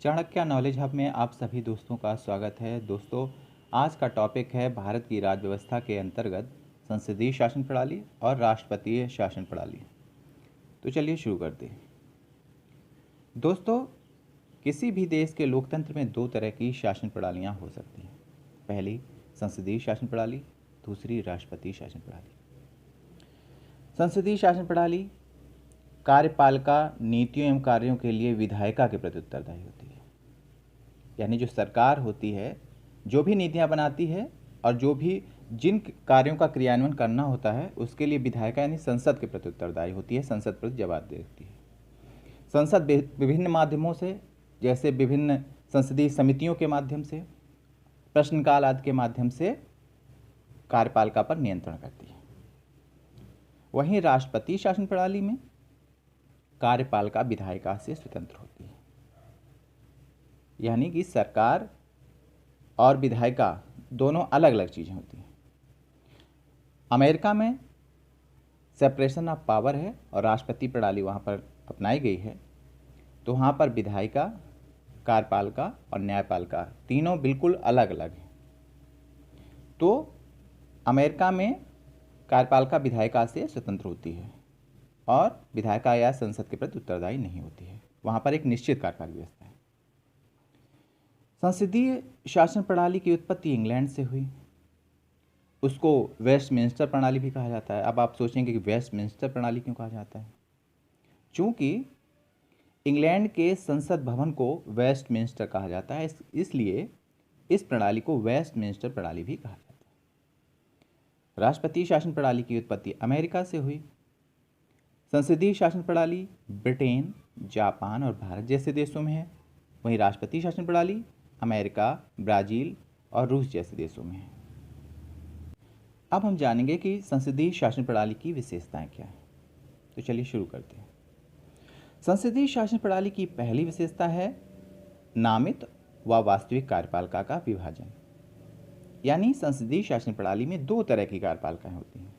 Chanakya knowledge hub में आप सभी दोस्तों का स्वागत है। दोस्तों, आज का टॉपिक है भारत की राज्य व्यवस्था के अंतर्गत संसदीय शासन प्रणाली और राष्ट्रपतीय शासन प्रणाली। तो चलिए शुरू करते हैं। दोस्तों, किसी भी देश के लोकतंत्र में दो तरह की शासन प्रणालियाँ हो सकती हैं। पहली संसदीय शासन प्रणाली, दूसरी राष्ट्रपतीय शासन प्रणाली। संसदीय शासन प्रणाली कार्यपालिका नीतियों एवं कार्यों के लिए विधायिका के प्रति उत्तरदायी होती है। यानी जो सरकार होती है, जो भी नीतियां बनाती है और जो भी जिन कार्यों का क्रियान्वयन करना होता है, उसके लिए विधायिका यानी संसद के प्रति उत्तरदायी होती है, संसद प्रति जवाब देती है। संसद विभिन्न माध्यमों से, जैसे विभिन्न संसदीय समितियों के माध्यम से, प्रश्नकाल आदि के माध्यम से कार्यपालिका पर नियंत्रण करती है। वहीं राष्ट्रपतीय शासन प्रणाली में कार्यपालिका विधायिका से स्वतंत्र होती है। यानी कि सरकार और विधायिका दोनों अलग अलग चीज़ें होती हैं। अमेरिका में सेपरेशन ऑफ पावर है और राष्ट्रपति प्रणाली वहाँ पर अपनाई गई है। तो वहाँ पर विधायिका, कार्यपालिका और न्यायपालिका तीनों बिल्कुल अलग अलग हैं। तो अमेरिका में कार्यपालिका विधायिका से स्वतंत्र होती है और विधायिका या संसद के प्रति उत्तरदायी नहीं होती है। वहाँ पर एक निश्चित कार्यपालिका व्यवस्था है। संसदीय शासन प्रणाली की उत्पत्ति इंग्लैंड से हुई। उसको वेस्टमिंस्टर प्रणाली भी कहा जाता है। अब आप सोचेंगे कि वेस्टमिंस्टर प्रणाली क्यों कहा जाता है? चूंकि इंग्लैंड के संसद भवन को वेस्टमिंस्टर कहा जाता है, इसलिए इस प्रणाली को वेस्टमिंस्टर प्रणाली भी कहा जाता है। राष्ट्रपतीय शासन प्रणाली की उत्पत्ति अमेरिका से हुई। संसदीय शासन प्रणाली ब्रिटेन, जापान और भारत जैसे देशों में है। वहीं राष्ट्रपतीय शासन प्रणाली अमेरिका, ब्राज़ील और रूस जैसे देशों में है। अब हम जानेंगे कि संसदीय शासन प्रणाली की विशेषताएं क्या हैं। तो चलिए शुरू करते हैं। संसदीय शासन प्रणाली की पहली विशेषता है नामित व वास्तविक कार्यपालिका का विभाजन। यानी संसदीय शासन प्रणाली में दो तरह की कार्यपालिकाएं होती हैं।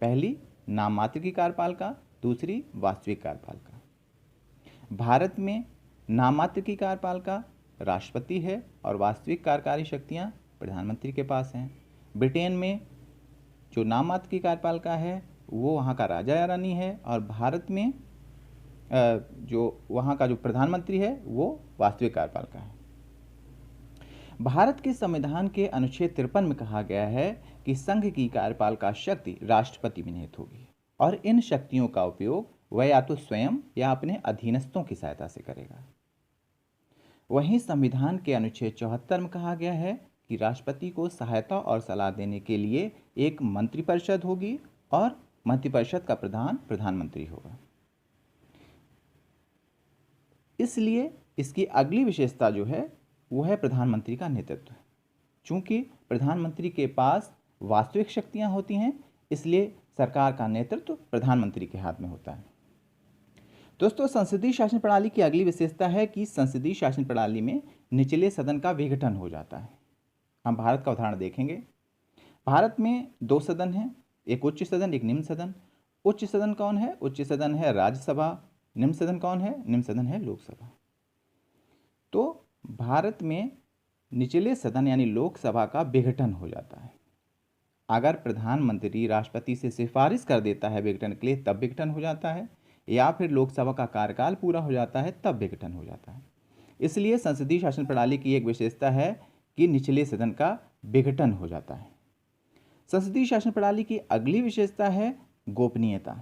पहली नाम मात्र की कार्यपालिका, दूसरी वास्तविक कार्यपालिका। भारत में नाम मात्र की कार्यपालिका राष्ट्रपति है और वास्तविक कार्यकारी शक्तियां प्रधानमंत्री के पास हैं। ब्रिटेन में जो नाम मात्र की कार्यपालिका है वो वहाँ का राजा या रानी है और भारत में जो वहाँ का जो प्रधानमंत्री है वो वास्तविक कार्यपालिका है। भारत के संविधान के अनुच्छेद 53 में कहा गया है कि संघ की कार्यपालिका शक्ति राष्ट्रपति में निहित होगी और इन शक्तियों का उपयोग वह या तो स्वयं या अपने अधीनस्थों की सहायता से करेगा। वहीं संविधान के अनुच्छेद 74 में कहा गया है कि राष्ट्रपति को सहायता और सलाह देने के लिए एक मंत्रिपरिषद होगी और मंत्रिपरिषद का प्रधान प्रधानमंत्री होगा। इसलिए इसकी अगली विशेषता जो है वो है प्रधानमंत्री का नेतृत्व। चूंकि प्रधानमंत्री के पास वास्तविक शक्तियां होती हैं, इसलिए सरकार का नेतृत्व प्रधानमंत्री के हाथ में होता है। दोस्तों, संसदीय शासन प्रणाली की अगली विशेषता है कि संसदीय शासन प्रणाली में निचले सदन का विघटन हो जाता है। हम भारत का उदाहरण देखेंगे। भारत में दो सदन हैं, एक उच्च सदन, एक निम्न सदन। उच्च सदन कौन है? उच्च सदन है राज्यसभा। निम्न सदन कौन है? निम्न सदन है लोकसभा। तो भारत में निचले सदन यानी लोकसभा का विघटन हो जाता है। अगर प्रधानमंत्री राष्ट्रपति से सिफारिश कर देता है विघटन के लिए, तब विघटन हो जाता है, या फिर लोकसभा का कार्यकाल पूरा हो जाता है तब विघटन हो जाता है। इसलिए संसदीय शासन प्रणाली की एक विशेषता है कि निचले सदन का विघटन हो जाता है। संसदीय शासन प्रणाली की अगली विशेषता है गोपनीयता।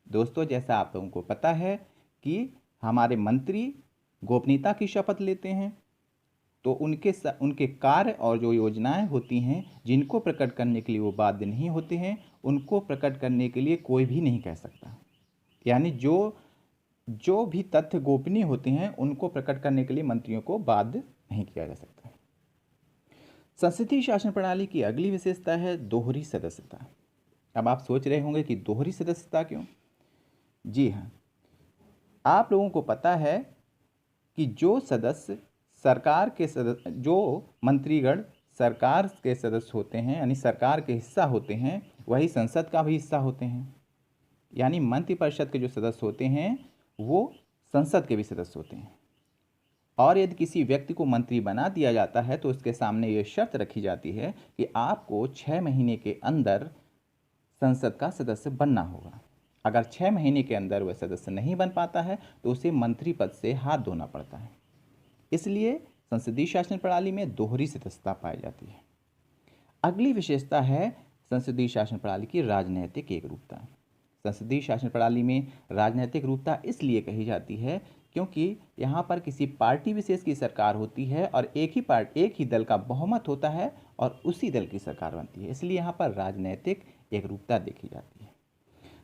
दोस्तों, जैसा आप लोगों को पता है कि हमारे मंत्री गोपनीयता की शपथ लेते हैं, तो उनके कार्य और जो योजनाएं होती हैं जिनको प्रकट करने के लिए वो बाध्य नहीं होते हैं, उनको प्रकट करने के लिए कोई भी नहीं कह सकता। यानी जो भी तथ्य गोपनीय होते हैं उनको प्रकट करने के लिए मंत्रियों को बाध्य नहीं किया जा सकता। संसदीय शासन प्रणाली की अगली विशेषता है दोहरी सदस्यता। अब आप सोच रहे होंगे कि दोहरी सदस्यता क्यों? जी हाँ, आप लोगों को पता है कि जो सदस्य सरकार के सदस्य, जो मंत्रीगण सरकार के सदस्य होते हैं यानी सरकार के हिस्सा होते हैं, वही संसद का भी हिस्सा होते हैं। यानी मंत्रिपरिषद के जो सदस्य होते हैं वो संसद के भी सदस्य होते हैं। और यदि किसी व्यक्ति को मंत्री बना दिया जाता है तो उसके सामने ये शर्त रखी जाती है कि आपको 6 महीने के अंदर संसद का सदस्य बनना होगा। अगर 6 महीने के अंदर वह सदस्य नहीं बन पाता है तो उसे मंत्री पद से हाथ धोना पड़ता है। इसलिए संसदीय शासन प्रणाली में दोहरी सदस्यता पाई जाती है। अगली विशेषता है संसदीय शासन प्रणाली की राजनैतिक एकरूपता। संसदीय शासन प्रणाली में राजनैतिक रूपता इसलिए कही जाती है क्योंकि यहाँ पर किसी पार्टी विशेष की सरकार होती है और एक ही दल का बहुमत होता है और उसी दल की सरकार बनती है, इसलिए यहाँ पर राजनैतिक एकरूपता देखी जाती है।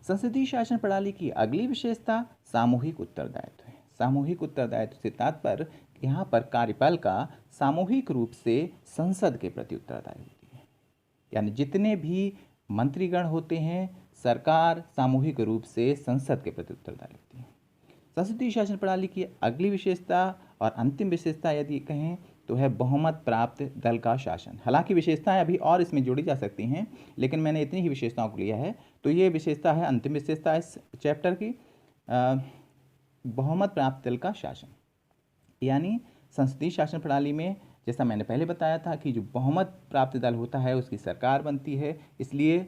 संसदीय शासन प्रणाली की अगली विशेषता सामूहिक उत्तरदायित्व है। सामूहिक उत्तरदायित्व से तात्पर्य यहाँ पर कार्यपालिका सामूहिक रूप से संसद के प्रति उत्तरदायी होती है, यानी जितने भी मंत्रीगण होते हैं सरकार सामूहिक रूप से संसद के प्रति उत्तरदायी होती है। संसदीय शासन प्रणाली की अगली विशेषता और अंतिम विशेषता यदि कहें तो है बहुमत प्राप्त दल का शासन। हालांकि विशेषताएं अभी और इसमें जोड़ी जा सकती हैं, लेकिन मैंने इतनी ही विशेषताओं को लिया है। तो ये विशेषता है अंतिम विशेषता इस चैप्टर की, बहुमत प्राप्त दल का शासन। यानी संसदीय शासन प्रणाली में जैसा मैंने पहले बताया था कि जो बहुमत प्राप्त दल होता है उसकी सरकार बनती है, इसलिए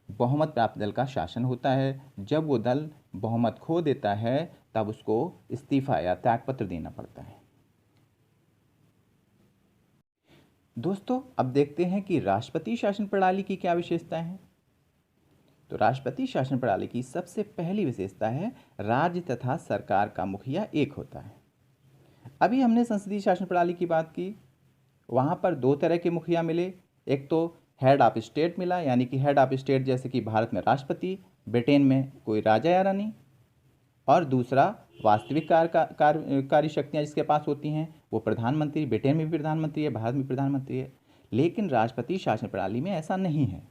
बहुमत प्राप्त दल का शासन होता है। जब वो दल बहुमत खो देता है तब उसको इस्तीफा या त्यागपत्र देना पड़ता है। दोस्तों अब देखते हैं कि राष्ट्रपति शासन प्रणाली की क्या विशेषताएं हैं। तो राष्ट्रपति शासन प्रणाली की सबसे पहली विशेषता है राज्य तथा सरकार का मुखिया एक होता है। अभी हमने संसदीय शासन प्रणाली की बात की, वहाँ पर दो तरह के मुखिया मिले। एक तो हेड ऑफ स्टेट मिला, यानी कि हेड ऑफ स्टेट जैसे कि भारत में राष्ट्रपति, ब्रिटेन में कोई राजा या रानी, और दूसरा वास्तविक कार्य शक्तियाँ जिसके पास होती हैं वो प्रधानमंत्री, ब्रिटेन में भी प्रधानमंत्री है, भारत में प्रधानमंत्री है। लेकिन राष्ट्रपति शासन प्रणाली में ऐसा नहीं है।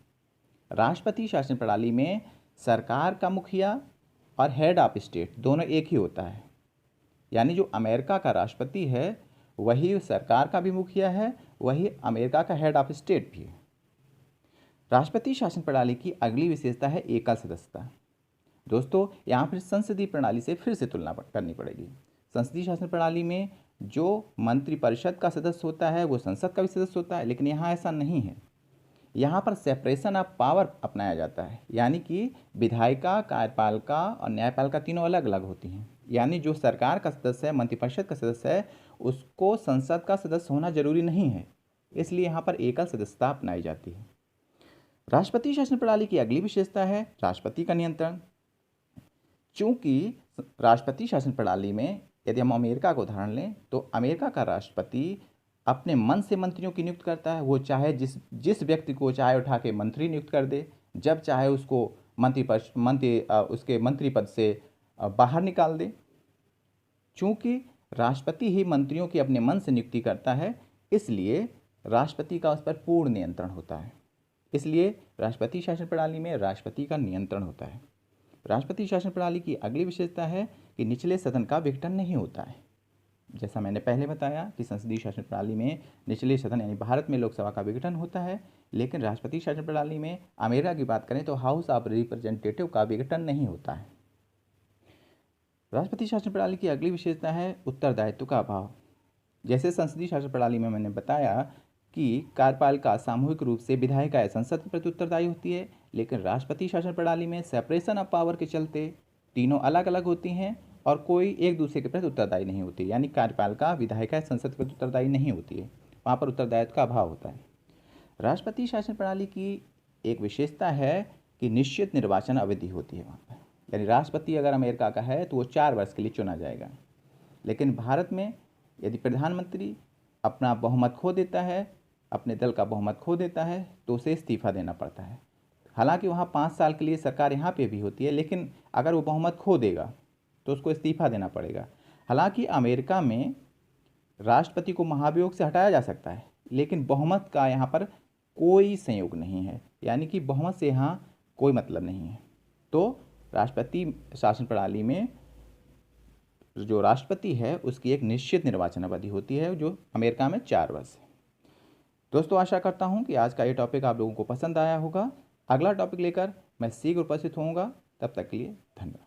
राष्ट्रपति शासन प्रणाली में सरकार का मुखिया और हेड ऑफ स्टेट दोनों एक ही होता है, यानी जो अमेरिका का राष्ट्रपति है वही सरकार का भी मुखिया है, वही अमेरिका का हेड ऑफ स्टेट भी है। राष्ट्रपति शासन प्रणाली की अगली विशेषता है एकल सदस्यता। दोस्तों यहाँ पर संसदीय प्रणाली से फिर से तुलना करनी पड़ेगी। संसदीय शासन प्रणाली में जो मंत्रिपरिषद का सदस्य होता है वो संसद का भी सदस्य होता है, लेकिन यहाँ ऐसा नहीं है। यहाँ पर सेपरेशन ऑफ पावर अपनाया जाता है, यानी कि विधायिका, कार्यपालिका और न्यायपालिका तीनों अलग अलग होती हैं। यानी जो सरकार का सदस्य है, मंत्रिपरिषद का सदस्य है, उसको संसद का सदस्य होना जरूरी नहीं है, इसलिए यहाँ पर एकल सदस्यता अपनाई जाती है। राष्ट्रपति शासन प्रणाली की अगली विशेषता है राष्ट्रपति का नियंत्रण। चूंकि राष्ट्रपति शासन प्रणाली में यदि हम अमेरिका का उदाहरण लें तो अमेरिका का राष्ट्रपति अपने मन से मंत्रियों की नियुक्त करता है। वो चाहे जिस व्यक्ति को चाहे उठा के मंत्री नियुक्त कर दे, जब चाहे उसको उसके मंत्री पद से बाहर निकाल दे। चूंकि राष्ट्रपति ही मंत्रियों की अपने मन से नियुक्ति करता है, इसलिए राष्ट्रपति का उस पर पूर्ण नियंत्रण होता है। इसलिए राष्ट्रपति शासन प्रणाली में राष्ट्रपति का नियंत्रण होता है। राष्ट्रपति शासन प्रणाली की अगली विशेषता है कि निचले सदन का विघटन नहीं होता है। जैसा मैंने पहले बताया कि संसदीय शासन प्रणाली में निचले सदन यानी भारत में लोकसभा का विघटन होता है, लेकिन राष्ट्रपति शासन प्रणाली में अमेरिका की बात करें तो हाउस ऑफ रिप्रेजेंटेटिव का विघटन नहीं होता है। राष्ट्रपति शासन प्रणाली की अगली विशेषता है उत्तरदायित्व का अभाव। जैसे संसदीय शासन प्रणाली में मैंने बताया कि कार्यपालिका सामूहिक रूप से विधायिका या संसद के प्रति उत्तरदायी होती है, लेकिन राष्ट्रपति शासन प्रणाली में सेपरेशन ऑफ पावर के चलते तीनों अलग अलग होती हैं और कोई एक दूसरे के प्रति उत्तरदायी नहीं होती। यानी कार्यपालिका विधायिका या संसद के प्रति उत्तरदायी नहीं होती है, वहाँ पर उत्तरदायित्व का अभाव होता है। राष्ट्रपति शासन प्रणाली की एक विशेषता है कि निश्चित निर्वाचन अवधि होती है वहाँ पर, यानी राष्ट्रपति अगर अमेरिका का है तो वो 4 वर्ष के लिए चुना जाएगा। लेकिन भारत में यदि प्रधानमंत्री अपना बहुमत खो देता है, अपने दल का बहुमत खो देता है, तो उसे इस्तीफा देना पड़ता है। हालांकि वहाँ 5 साल के लिए सरकार यहाँ पे भी होती है, लेकिन अगर वो बहुमत खो देगा तो उसको इस्तीफा देना पड़ेगा। हालांकि अमेरिका में राष्ट्रपति को महाभियोग से हटाया जा सकता है, लेकिन बहुमत का यहाँ पर कोई संयोग नहीं है, यानी कि बहुमत से यहाँ कोई मतलब नहीं है। तो राष्ट्रपति शासन प्रणाली में जो राष्ट्रपति है उसकी एक निश्चित निर्वाचन अवधि होती है, जो अमेरिका में 4 वर्ष है। दोस्तों आशा करता हूँ कि आज का ये टॉपिक आप लोगों को पसंद आया होगा। अगला टॉपिक लेकर मैं शीघ्र उपस्थित होऊंगा। तब तक के लिए धन्यवाद।